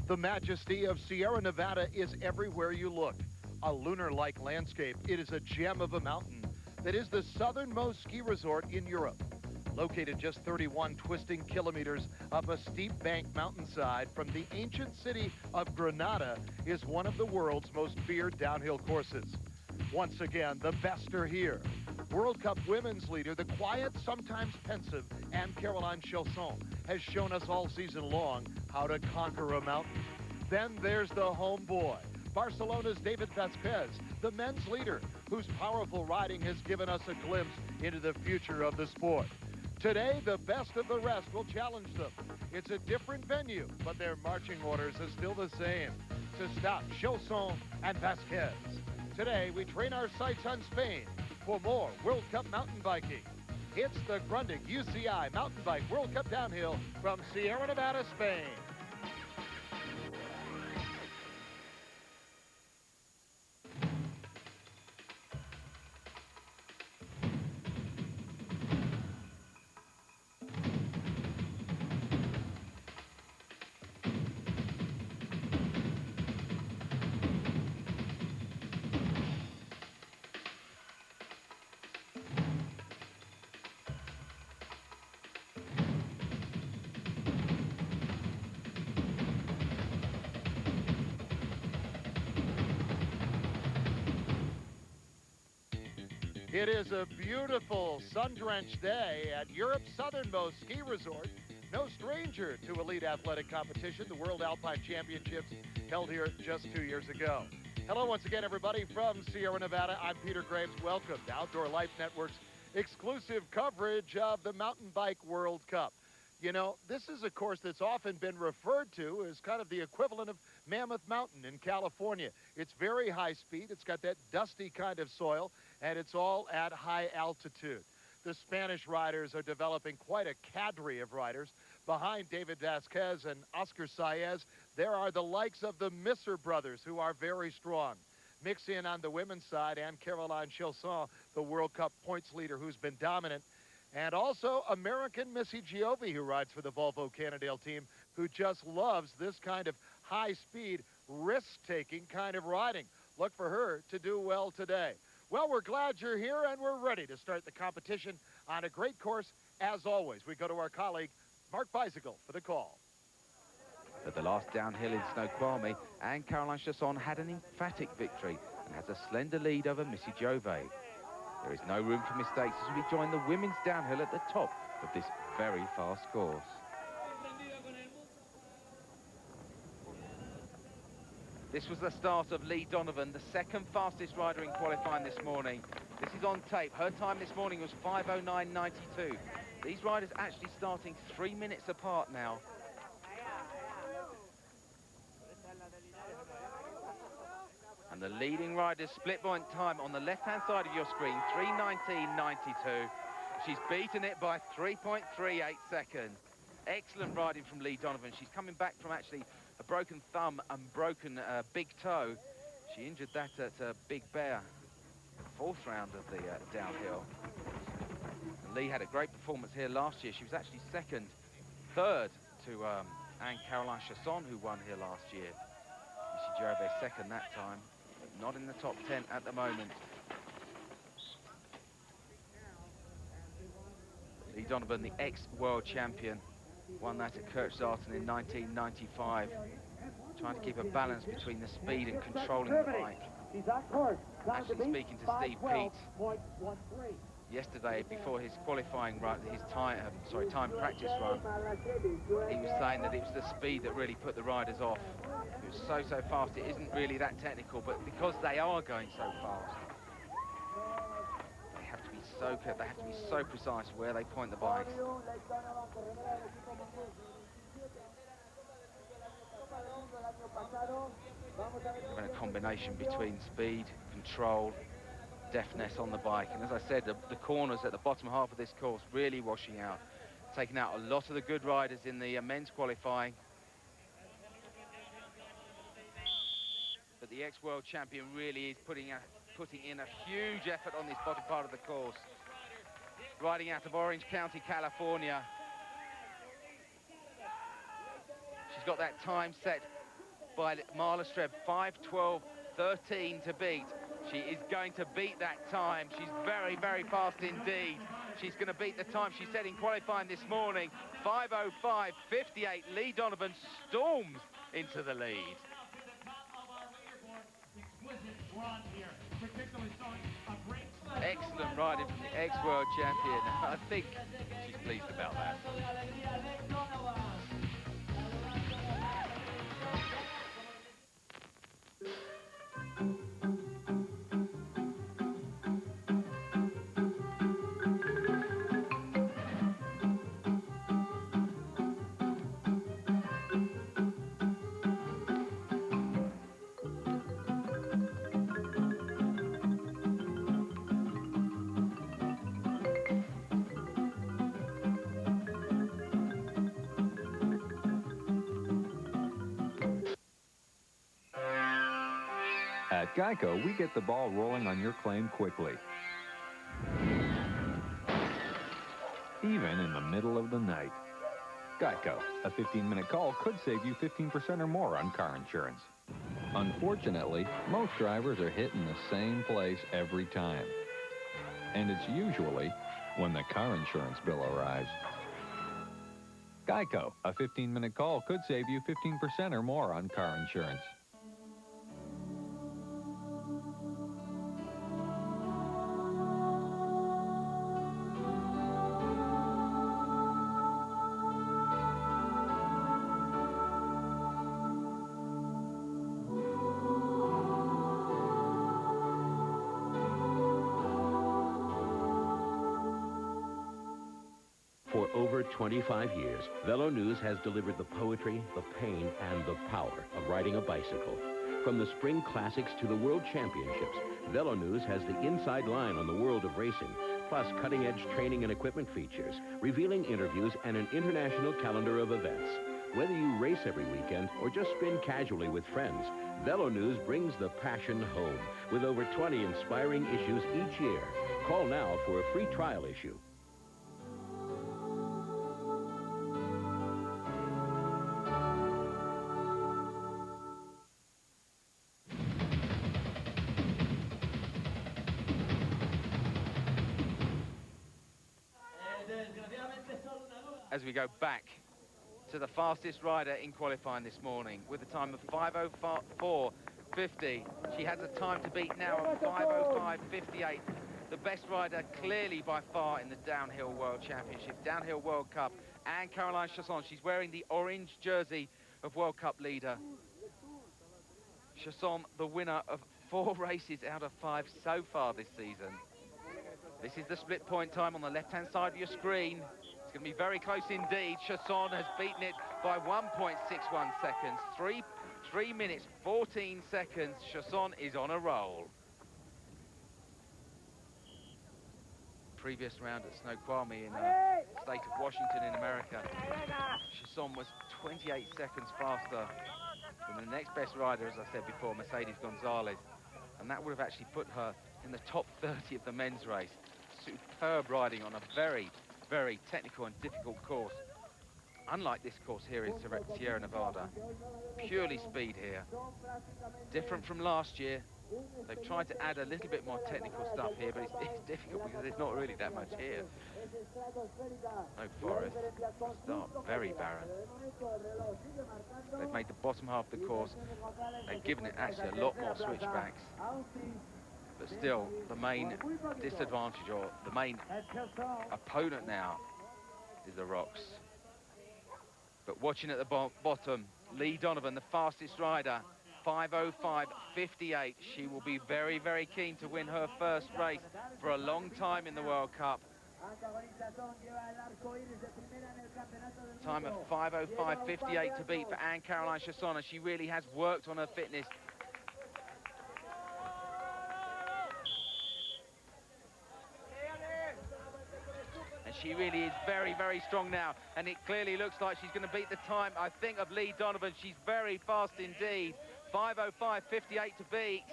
The majesty of Sierra Nevada is everywhere you look. A lunar-like landscape, it is a gem of a mountain that is the southernmost ski resort in Europe. Located just 31 twisting kilometers up a steep bank mountainside from the ancient city of Granada is one of the world's most feared downhill courses. Once again, the best are here. World Cup women's leader, the quiet, sometimes pensive, Anne-Caroline Chausson, has shown us all season long how to conquer a mountain. Then there's the homeboy, Barcelona's David Vazquez, the men's leader, whose powerful riding has given us a glimpse into the future of the sport. Today, the best of the rest will challenge them. It's a different venue, but their marching orders are still the same: to stop Chausson and Vazquez. Today, we train our sights on Spain for more World Cup mountain biking. It's the Grundig UCI Mountain Bike World Cup Downhill from Sierra Nevada, Spain. It is a beautiful, sun-drenched day at Europe's southernmost ski resort. No stranger to elite athletic competition, the World Alpine Championships held here just 2 years ago. Hello once again, everybody, from Sierra Nevada. I'm Peter Graves. Welcome to Outdoor Life Network's exclusive coverage of the Mountain Bike World Cup. You know, this is a course that's often been referred to as kind of the equivalent of Mammoth Mountain in California. It's very high speed, it's got that dusty kind of soil, and it's all at high altitude. The Spanish riders are developing quite a cadre of riders. Behind David Vazquez and Oscar Saez, there are the likes of the Misser brothers, who are very strong. Mix in on the women's side, Anne-Caroline Chausson, the World Cup points leader, who's been dominant. And also American Missy Giove, who rides for the Volvo Cannondale team, who just loves this kind of high-speed, risk-taking kind of riding. Look for her to do well today. Well, we're glad you're here, and we're ready to start the competition on a great course. As always, we go to our colleague, Mark Bicycle, for the call. At the last downhill in Snoqualmie, Anne-Caroline Chausson had an emphatic victory and has a slender lead over Missy Giove. There is no room for mistakes as we join the women's downhill at the top of this very fast course. This was the start of Lee Donovan, the second fastest rider in qualifying this morning. This is on tape. Her time this morning was 5:09.92. These riders actually starting 3 minutes apart now. And the leading riders split point time on the left-hand side of your screen, 3:19.92. She's beaten it by 3.38 seconds. Excellent riding from Lee Donovan. She's coming back from actually a broken thumb and broken big toe. She injured that at Big Bear, fourth round of the downhill. And Lee had a great performance here last year. She was actually third to Anne-Caroline Chausson, who won here last year. Missy Giove second that time, but not in the top 10 at the moment. Lee Donovan, the ex-world champion, won that at Kirchzarten in 1995. Trying to keep a balance between the speed and controlling the bike. Actually speaking to Steve Peat yesterday before his qualifying run, his time practice run, he was saying that it was the speed that really put the riders off. It was so fast, it isn't really that technical, but because they are going so fast, they have to be so precise where they point the bikes. Having a combination between speed, control, deftness on the bike, and as I said, the corners at the bottom half of this course really washing out, taking out a lot of the good riders in the men's qualifying. But the ex-world champion really is putting in a huge effort on this bottom part of the course. Riding out of Orange County, California. She's got that time set by Marla Streb, 5:12.13 to beat. She is going to beat that time. She's very, very fast indeed. She's going to beat the time she set in qualifying this morning. 5:05.58. Lee Donovan storms into the lead. Excellent riding from the ex-world champion. I think she's pleased about that. At Geico, we get the ball rolling on your claim quickly. Even in the middle of the night. Geico, a 15-minute call could save you 15% or more on car insurance. Unfortunately, most drivers are hitting the same place every time. And it's usually when the car insurance bill arrives. Geico, a 15-minute call could save you 15% or more on car insurance. For over 25 years, Velo News has delivered the poetry, the pain, and the power of riding a bicycle. From the Spring Classics to the World Championships, Velo News has the inside line on the world of racing, plus cutting-edge training and equipment features, revealing interviews, and an international calendar of events. Whether you race every weekend or just spin casually with friends, Velo News brings the passion home with over 20 inspiring issues each year. Call now for a free trial issue. As we go back to the fastest rider in qualifying this morning with a time of 5:04.50. She has a time to beat now of 5:05.58. The best rider clearly by far in the Downhill World Championship, Downhill World Cup, and Caroline Chasson. She's wearing the orange jersey of World Cup leader. Chasson, the winner of 4 races out of 5 so far this season. This is the split point time on the left-hand side of your screen. It's going to be very close indeed. Chasson has beaten it by 1.61 seconds. 3 minutes, 14 seconds. Chasson is on a roll. Previous round at Snoqualmie in the state of Washington in America, Chasson was 28 seconds faster than the next best rider, as I said before, Mercedes Gonzalez. And that would have actually put her in the top 30 of the men's race. Superb riding on a very, very technical and difficult course. Unlike this course here in Sierra Nevada, purely speed here. Different from last year. They've tried to add a little bit more technical stuff here, but it's difficult because there's not really that much here. No forest, start very barren. They've made the bottom half of the course. They've given it actually a lot more switchbacks. But still, the main disadvantage or the main opponent now is the rocks. But watching at the bottom, Lee Donovan, the fastest rider, 5:05.58. She will be very, very keen to win her first race for a long time in the World Cup. Time of 5:05.58 to beat for Anne-Caroline Chasson, and she really has worked on her fitness. She really is very, very strong now, and it clearly looks like she's going to beat the time, I think, of Lee Donovan. She's very fast indeed. 5:05.58 to beat.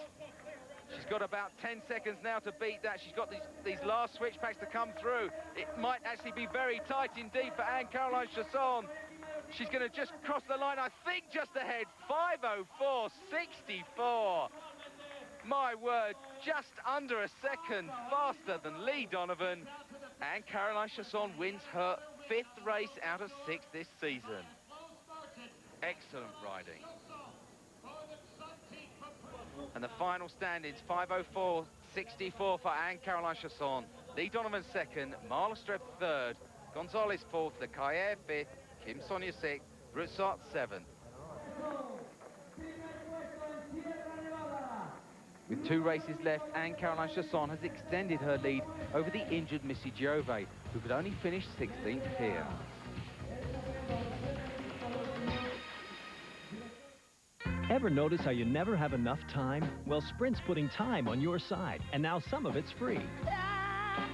She's got about 10 seconds now to beat that. She's got these last switchbacks to come through. It might actually be very tight indeed for Anne-Caroline Chasson. She's going to just cross the line, I think, just ahead. 5:04.64. My word, just under a second faster than Lee Donovan. And Caroline Chasson wins her 5th race out of 6 this season. Excellent riding. And the final standings, 5:04.64 for Anne-Caroline Chasson. Lee Donovan 2nd, Marla Streb 3rd, Gonzalez 4th, Lecaille 5th, Kim Sonia 6th, Broussard 7th. With 2 races left, Anne-Caroline Chasson has extended her lead over the injured Missy Giove, who could only finish 16th here. Ever notice how you never have enough time? Well, Sprint's putting time on your side, and now some of it's free.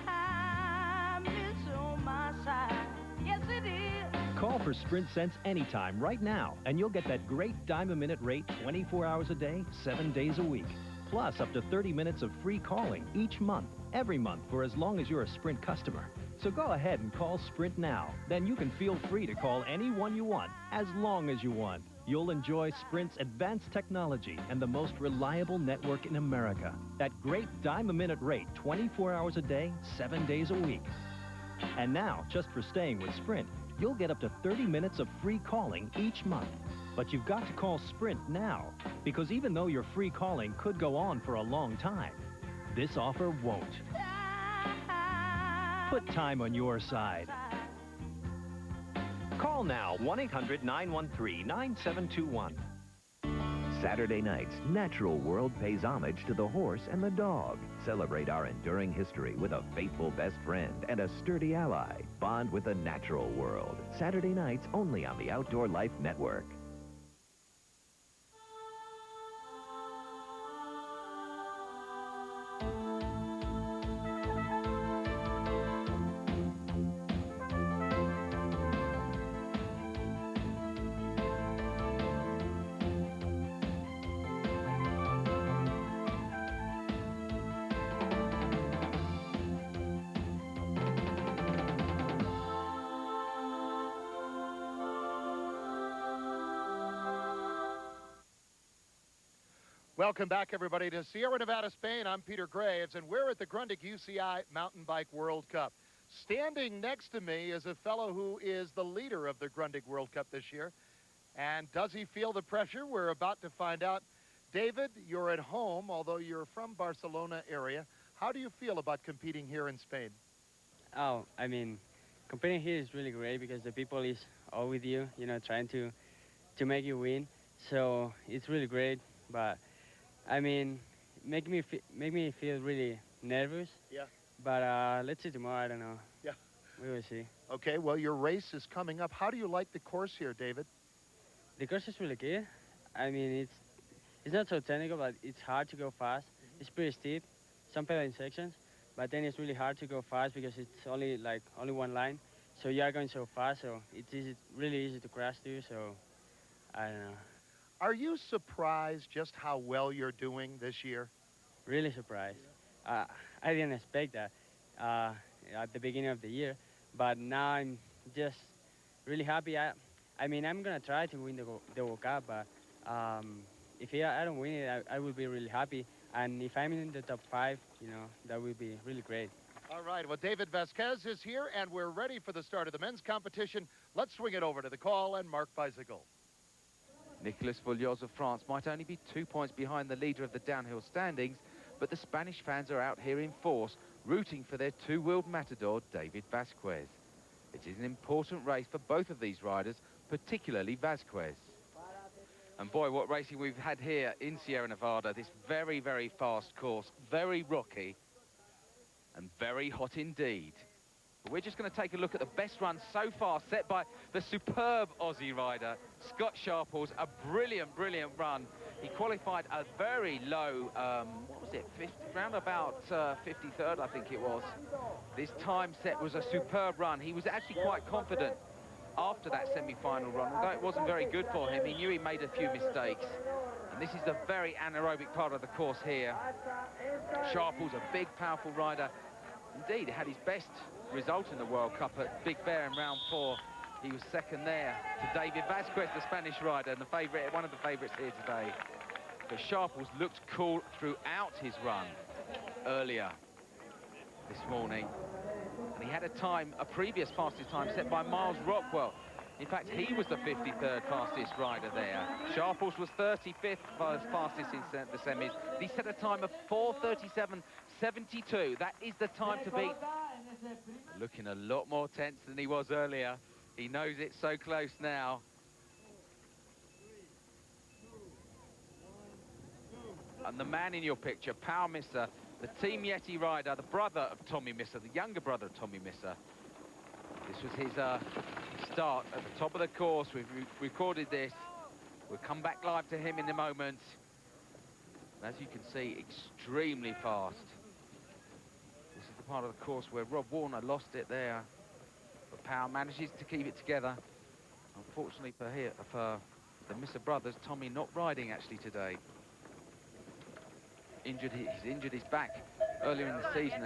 Time is on my side. Yes, it is. Call for Sprint Sense anytime right now, and you'll get that great dime-a-minute rate 24 hours a day, 7 days a week. Plus, up to 30 minutes of free calling each month, every month, for as long as you're a Sprint customer. So go ahead and call Sprint now. Then you can feel free to call anyone you want, as long as you want. You'll enjoy Sprint's advanced technology and the most reliable network in America. That great dime-a-minute rate, 24 hours a day, 7 days a week. And now, just for staying with Sprint, you'll get up to 30 minutes of free calling each month. But you've got to call Sprint now, because even though your free calling could go on for a long time, this offer won't. Put time on your side. Call now, 1-800-913-9721. Saturday nights, Natural World pays homage to the horse and the dog. Celebrate our enduring history with a faithful best friend and a sturdy ally. Bond with the Natural World. Saturday nights only on the Outdoor Life Network. Welcome back, everybody, to Sierra Nevada, Spain. I'm Peter Graves, and we're at the Grundig UCI Mountain Bike World Cup. Standing next to me is a fellow who is the leader of the Grundig World Cup this year. And does he feel the pressure? We're about to find out. David, you're at home, although you're from Barcelona area. How do you feel about competing here in Spain? Oh, I mean, competing here is really great because the people is all with you, you know, trying to make you win. So it's really great, but I mean, make me feel really nervous. Yeah. But let's see tomorrow. I don't know. Yeah. We will see. Okay. Well, your race is coming up. How do you like the course here, David? The course is really good. I mean, it's not so technical, but it's hard to go fast. It's pretty steep, some pedaling sections, but then it's really hard to go fast because it's only one line. So you are going so fast, so it's really easy to crash too. So I don't know. Are you surprised just how well you're doing this year? Really surprised. I didn't expect that at the beginning of the year, but now I'm just really happy. I mean, I'm gonna try to win the World Cup, but if I don't win it, I will be really happy. And if I'm in the top 5, you know, that would be really great. All right, well, David Vasquez is here, and we're ready for the start of the men's competition. Let's swing it over to the call and Mark Bicycle. Nicolas Voulios of France might only be 2 points behind the leader of the downhill standings, but the Spanish fans are out here in force, rooting for their two-wheeled matador, David Vasquez. It is an important race for both of these riders, particularly Vasquez. And boy, what racing we've had here in Sierra Nevada. This very, very fast course, very rocky, and very hot indeed. But we're just going to take a look at the best run so far set by the superb Aussie rider, Scott Sharples. A brilliant, brilliant run. He qualified a very low, what was it, round about 53rd, I think it was. This time set was a superb run. He was actually quite confident after that semi-final run, although it wasn't very good for him. He knew he made a few mistakes. And this is a very anaerobic part of the course here. Sharples, a big, powerful rider. Indeed, he had his best result in the World Cup at Big Bear in round 4 He was second there to David Vasquez, the Spanish rider, and one of the favourites here today. But Sharples looked cool throughout his run earlier this morning. And he had a previous fastest time set by Miles Rockwell. In fact, he was the 53rd fastest rider there. Sharples was 35th fastest in the semis. He set a time of 4:37.72. That is the time to beat. Looking a lot more tense than he was earlier. He knows it's so close now. And the man in your picture, Pau Misser, the Team Yeti rider, the brother of Tommy Misser, the younger brother of Tommy Misser. This was his start at the top of the course. We've recorded this. We'll come back live to him in a moment. And as you can see, extremely fast. This is the part of the course where Rob Warner lost it there. But Pau manages to keep it together. Unfortunately for the Misser brothers, Tommy not riding actually today. He's injured his back earlier in the season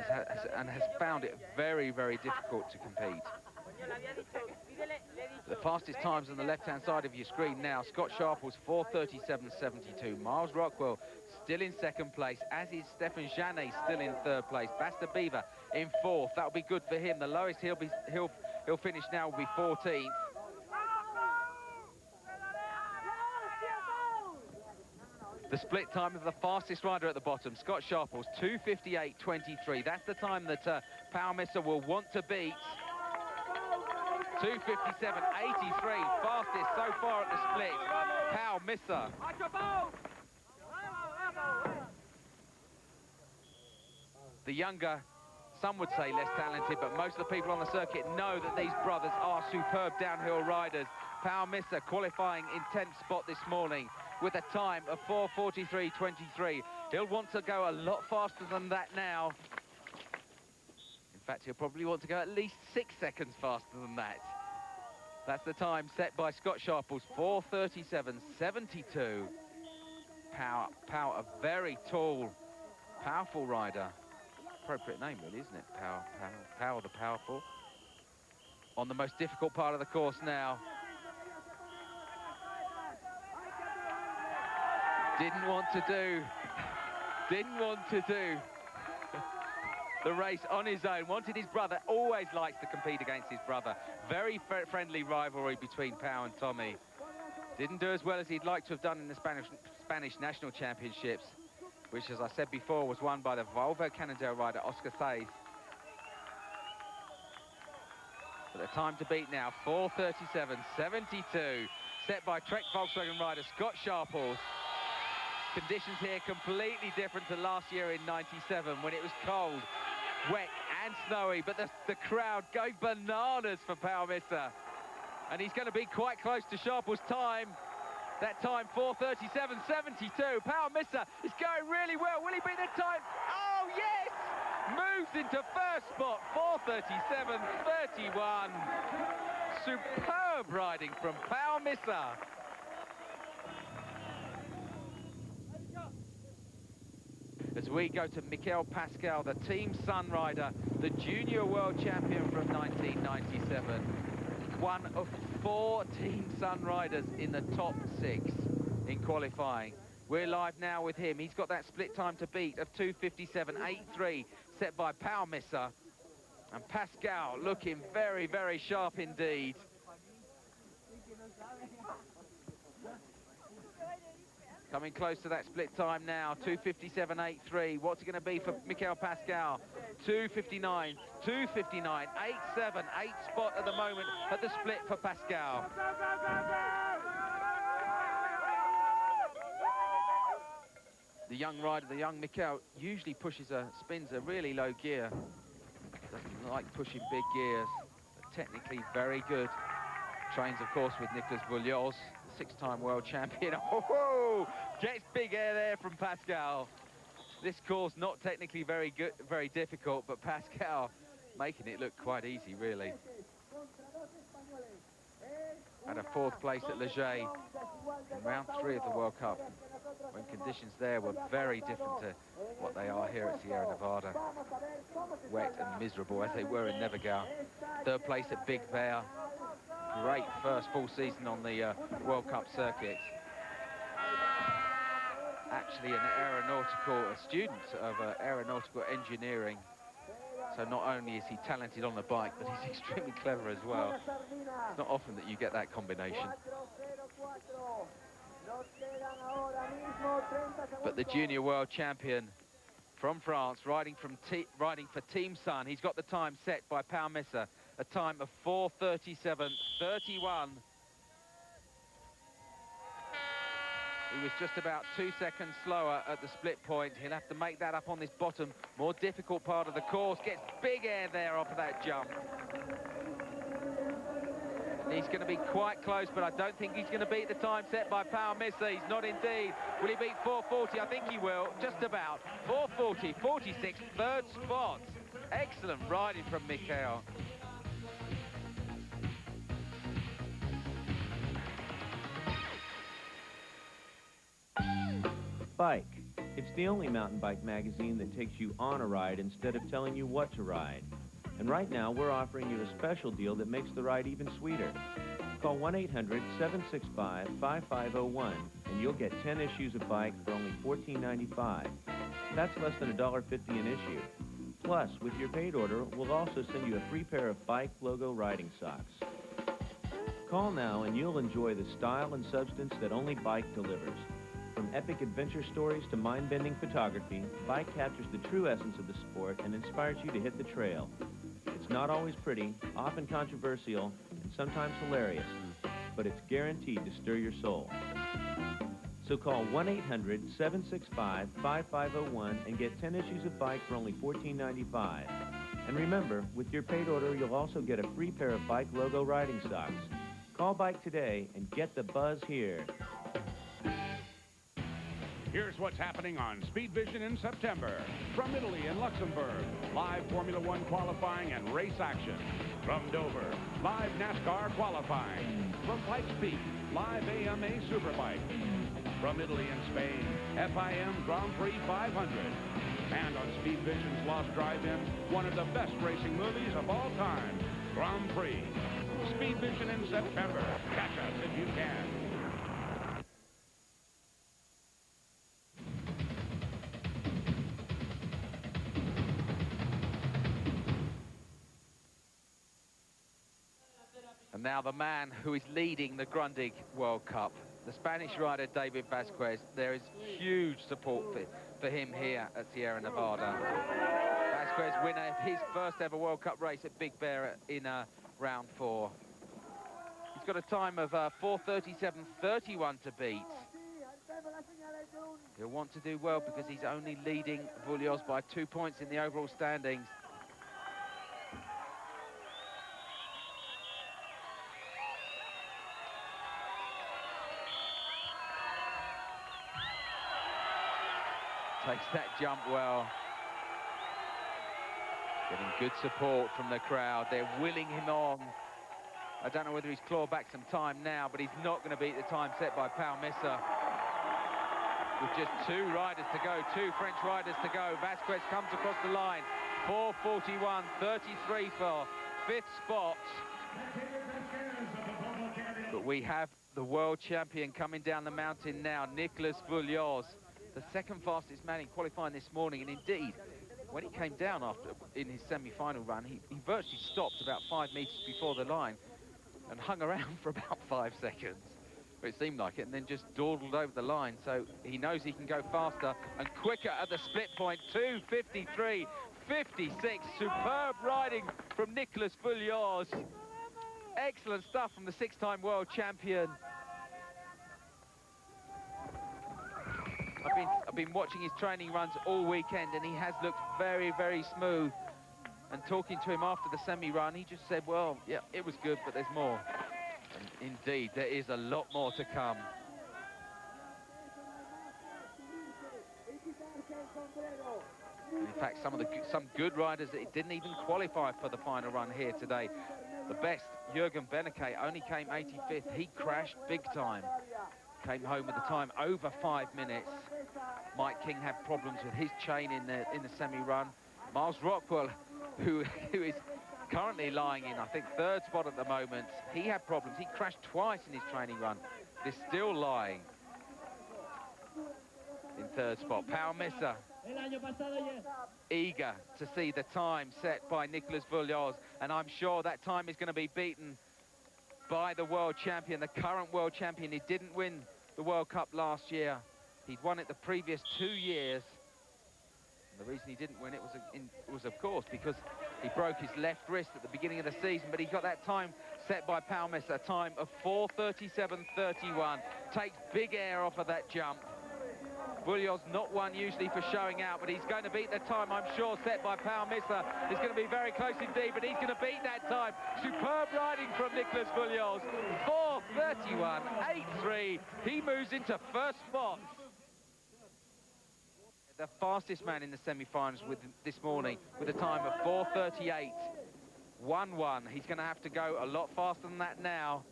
and has found it very, very difficult to compete. The fastest times on the left-hand side of your screen now. Scott Sharples 4:37.72. Miles Rockwell still in second place, as is Stefan Janet still in third place. Basta Beaver in fourth. That'll be good for him. The lowest he'll finish now will be 14th. The split time of the fastest rider at the bottom, Scott Sharples, 2:58.23. That's the time that Pau Misser will want to beat. 2:57.83, fastest so far at the split. Pau Misser. The younger, some would say less talented, but most of the people on the circuit know that these brothers are superb downhill riders. Pau Misser qualifying in 10th spot this morning with a time of 4:43.23. He'll want to go a lot faster than that now. In fact, he'll probably want to go at least 6 seconds faster than that. That's the time set by Scott Sharples, 4:37.72. Pau, a very tall, powerful rider. Appropriate name, really, isn't it? Pau the powerful. On the most difficult part of the course now. Didn't want to do the race on his own. Wanted his brother, always likes to compete against his brother. Very friendly rivalry between Pau and Tommy. Didn't do as well as he'd like to have done in the Spanish National Championships, which, as I said before, was won by the Volvo Cannondale rider Oscar Saez. But the time to beat now, 4:37.72, set by Trek Volkswagen rider Scott Sharples. Conditions here completely different to last year in '97 when it was cold, wet and snowy, but the crowd going bananas for Pau Misser. And he's going to be quite close to Sharples' time. That time, 4:37.72. Pau Misser is going really well. Will he beat the time? Oh, yes! Moves into first spot, 4:37.31. Superb riding from Pau Misser. As we go to Mikel Pascal, the Team Sun rider, the junior world champion from 1997. One of 4 Team Sun riders in the top 6 in qualifying. We're live now with him. He's got that split time to beat of 2:57.83 set by Pau Misser. And Pascal looking very, very sharp indeed. Coming close to that split time now, 2:57.83. What's it going to be for Mikel Pascal? 2:59, 2:59.87, 8th spot at the moment at the split for Pascal. The young rider, the young Mikel, usually spins a really low gear. Doesn't like pushing big gears, but technically very good. Trains, of course, with Nicolas Vouilloz, the 6-time world champion. Oh, gets big air there from Pascal. This course not technically very good, very difficult, but Pascal making it look quite easy, really. Had a 4th place at Leger in round 3 of the World Cup, when conditions there were very different to what they are here at Sierra Nevada. Wet and miserable as they were in Nevagao. 3rd place at Big Bear. Great first full season on the World Cup circuit. Actually a student of aeronautical engineering. So not only is he talented on the bike, but he's extremely clever as well. It's not often that you get that combination. But the junior world champion from France, riding for Team Sun, he's got the time set by Pau Missa, a time of 4:37.31. He was just about 2 seconds slower at the split point. He'll have to make that up on this bottom, more difficult part of the course. Gets big air there off of that jump. He's going to be quite close, but I don't think he's going to beat the time set by Pau Missa. He's not indeed. Will he beat 4:40? I think he will, just about. 4:40, 46, 3rd spot. Excellent riding from Mikhail. Bike. It's the only mountain bike magazine that takes you on a ride instead of telling you what to ride. And right now, we're offering you a special deal that makes the ride even sweeter. Call 1-800-765-5501, and you'll get 10 issues of Bike for only $14.95. That's less than $1.50 an issue. Plus, with your paid order, we'll also send you a free pair of Bike logo riding socks. Call now, and you'll enjoy the style and substance that only Bike delivers. From epic adventure stories to mind-bending photography, Bike captures the true essence of the sport and inspires you to hit the trail. It's not always pretty, often controversial, and sometimes hilarious, but it's guaranteed to stir your soul. So call 1-800-765-5501 and get 10 issues of Bike for only $14.95. And remember, with your paid order, you'll also get a free pair of Bike logo riding socks. Call Bike today and get the buzz here. Here's what's happening on Speed Vision in September. From Italy and Luxembourg, live Formula One qualifying and race action. From Dover, live NASCAR qualifying. From Pikes Peak, live AMA Superbike. From Italy and Spain, FIM Grand Prix 500. And on Speed Vision's Lost Drive-In, one of the best racing movies of all time, Grand Prix. Speed Vision in September. Catch us if you can. And now the man who is leading the Grundig World Cup, the Spanish rider David Vasquez. There is huge support for him here at Sierra Nevada. Vasquez, winner of his first ever World Cup race at Big Bear in round 4. He's got a time of 4:37.31 to beat. He'll want to do well because he's only leading Vullios by 2 points in the overall standings. Takes that jump well. Getting good support from the crowd. They're willing him on. I don't know whether he's clawed back some time now, but he's not going to beat the time set by Pau Missa. With just 2 riders to go, 2 French riders to go. Vasquez comes across the line. 4:41.33 for 5th spot. But we have the world champion coming down the mountain now, Nicolas Vullios. The 2nd fastest man in qualifying this morning, and indeed, when he came down in his semi-final run, he virtually stopped about 5 meters before the line and hung around for about 5 seconds. It seemed like it, and then just dawdled over the line. So he knows he can go faster and quicker at the split point. 2:53.56. Superb riding from Nicolas Vullios. Excellent stuff from the 6-time world champion. I've been watching his training runs all weekend, and he has looked very, very smooth. And talking to him after the semi-run, he just said, well, yeah, it was good, but there's more. And indeed, there is a lot more to come. And in fact, some good riders that didn't even qualify for the final run here today. The best, Jürgen Beneke, only came 85th. He crashed big time. Came home with a time over 5 minutes. Mike King had problems with his chain in the semi-run. Miles Rockwell, who is currently lying in, I think, 3rd spot at the moment, he had problems. He crashed twice in his training run. He's still lying in 3rd spot. Pau Misser, eager to see the time set by Nicolas Vullios, and I'm sure that time is going to be beaten by the world champion, the current world champion. He didn't win the World Cup last year. He'd won it the previous 2 years. And the reason he didn't win it was of course, because he broke his left wrist at the beginning of the season, but he got that time set by Pau Misser, a time of 4:37.31. Takes big air off of that jump. Vullios not one usually for showing out, but he's going to beat the time, I'm sure, set by Pau Misser. It's going to be very close indeed, but he's going to beat that time. Superb riding from Nicolas Vullios. 4:31.83. He moves into 1st spot. The fastest man in the semi-finals this morning with a time of 4:38.11. He's going to have to go a lot faster than that now.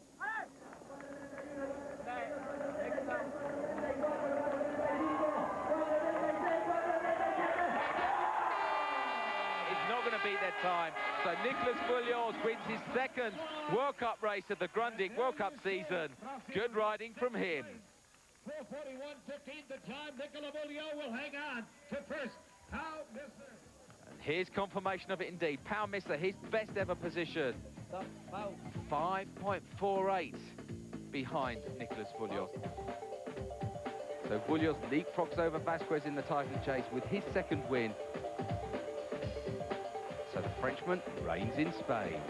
Not going to beat that time. So Nicolas Vullios wins his 2nd World Cup race of the Grundig World Cup season. Good riding from him. 4:41.15 the time. Nicolas Vullios will hang on to 1st. Pau Misser. And here's confirmation of it indeed. Pau Misser, his best ever position. 5.48 behind Nicolas Vullios. So Vullios leapfrogs over Vasquez in the title chase with his 2nd win. So the Frenchman reigns in Spain.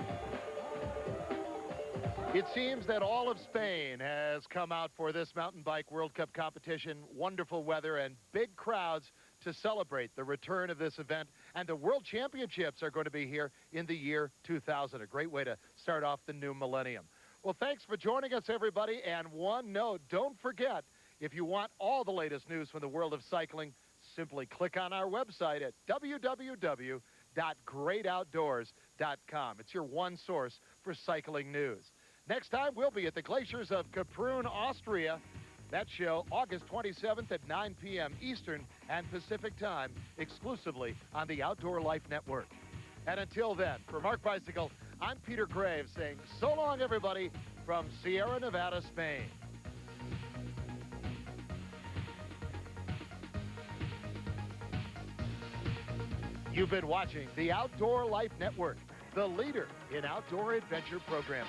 It seems that all of Spain has come out for this mountain bike World Cup competition. Wonderful weather and big crowds to celebrate the return of this event. And the World Championships are going to be here in the year 2000. A great way to start off the new millennium. Well, thanks for joining us, everybody. And one note, don't forget, if you want all the latest news from the world of cycling, simply click on our website at www.greatoutdoors.com. It's your one source for cycling news. Next time, we'll be at the glaciers of Kaprun, Austria. That show, August 27th at 9 p.m. Eastern and Pacific Time, exclusively on the Outdoor Life Network. And until then, for Mark Bicycle, I'm Peter Graves saying so long, everybody, from Sierra Nevada, Spain. You've been watching the Outdoor Life Network, the leader in outdoor adventure programming.